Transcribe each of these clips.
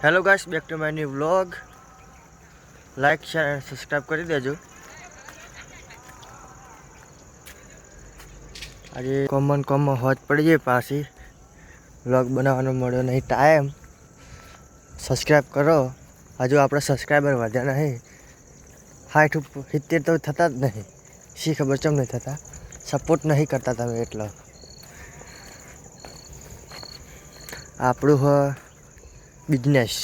Hello guys, back to my new vlog. Like, share અને subscribe કરી દેજો. આજે કોમન હોજ પડી જાય પાછી વ્લોગ બનાવવાનો મળ્યો નહીં ટાઈમ. સબસ્ક્રાઈબ કરો. હજુ આપણે સબસ્ક્રાઈબર વધ્યા નહીં. 60-70 તો થતા જ નહીં. શી ખબર ચમ નહીં થતા. સપોર્ટ નહીં કરતા તમે એટલો. આપણું બિઝનેસ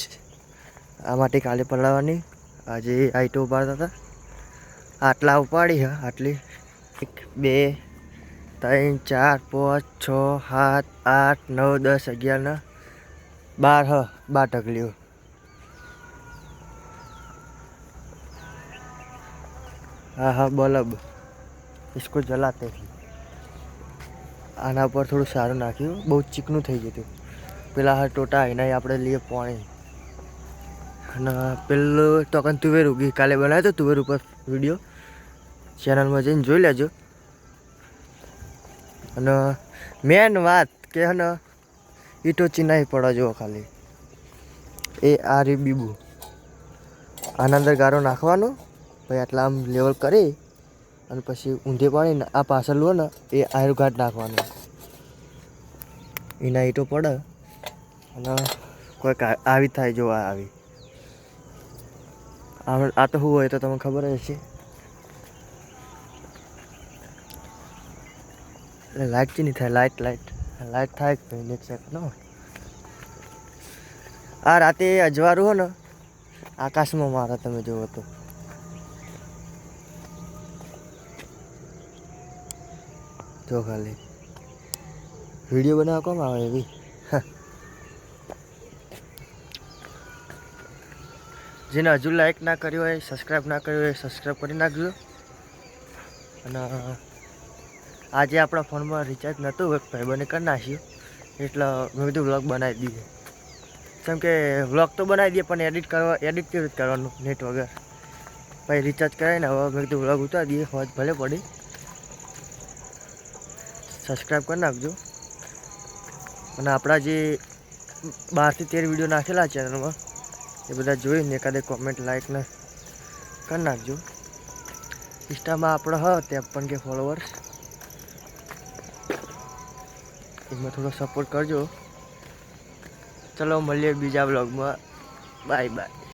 આ માટે કાલે પડાવવાની. આજે આઈટો ઉપાડતા હતા. આટલા ઉપાડી આટલી 1 2 3 4 5 6 7 8 9 10 11 ને 12 12 ઢગલીઓ. હા બલ્બ इसको जलाते. આના પર થોડું સારું નાખ્યું. બહુ ચીકણું થઈ ગયું હતું. પેલા ટોટા એના આપણે લઈએ પાણી. અને પેલું તો તુવેર ઉગી કાલે બનાવ્યો તો તુવેર ઉપર વિડીયો ચેનલમાં જઈને જોઈ લેજો. અને મેન વાત કે ને ઈટો ચીનાઈ પડે જો ખાલી એ આ રી બીબુ આના અંદર ગારો નાખવાનો. પછી આટલા આમ લેવલ કરી અને પછી ઊંધે પાડીને આ પાછળ લો ને એ આયર ઘાટ નાખવાનું. એના ઈટો પડે અને કોઈક આવી થાય જો આવી. આ તો શું હોય તો તમને ખબર જ છે. લાઇટ ચી નહીં થાય. લાઇટ થાય જ ભાઈ. એક સેકન્ડ. આ રાતે અજવાળું હો ને આકાશમાં મારે તમે જુઓ તો. જો ખાલી વિડીયો બનાવવા કોમ આવે એવી. જેને હજુ લાઈક ના કર્યું હોય, સબસ્ક્રાઈબ ના કર્યું હોય, સબસ્ક્રાઈબ કરી નાખજો. અને આજે આપણા ફોનમાં રિચાર્જ નહોતું, ભાઈબંધે કરી નાખ્યું. એટલે મેં બધું વ્લોગ બનાવી દઈએ. કેમ કે વ્લોગ તો બનાવી દઈએ પણ એડિટ કેવી રીતે કરવાનું નેટ વગર. પછી રિચાર્જ કરાવીને હવે મેં કીધું વ્લોગ ઉતારી દઈએ. હોજ ભલે પડી. સબસ્ક્રાઈબ કરી નાખજો. અને આપણા જે 12 થી 13 વિડીયો નાખેલા ચેનલમાં એ બધા જોઈને એકાદે કોમેન્ટ લાઈક ને કરી નાખજો. ઇન્સ્ટામાં આપણે 53 કે ફોલોવર્સ. એમાં થોડો સપોર્ટ કરજો. ચલો મળીએ બીજા બ્લોગમાં. Bye bye.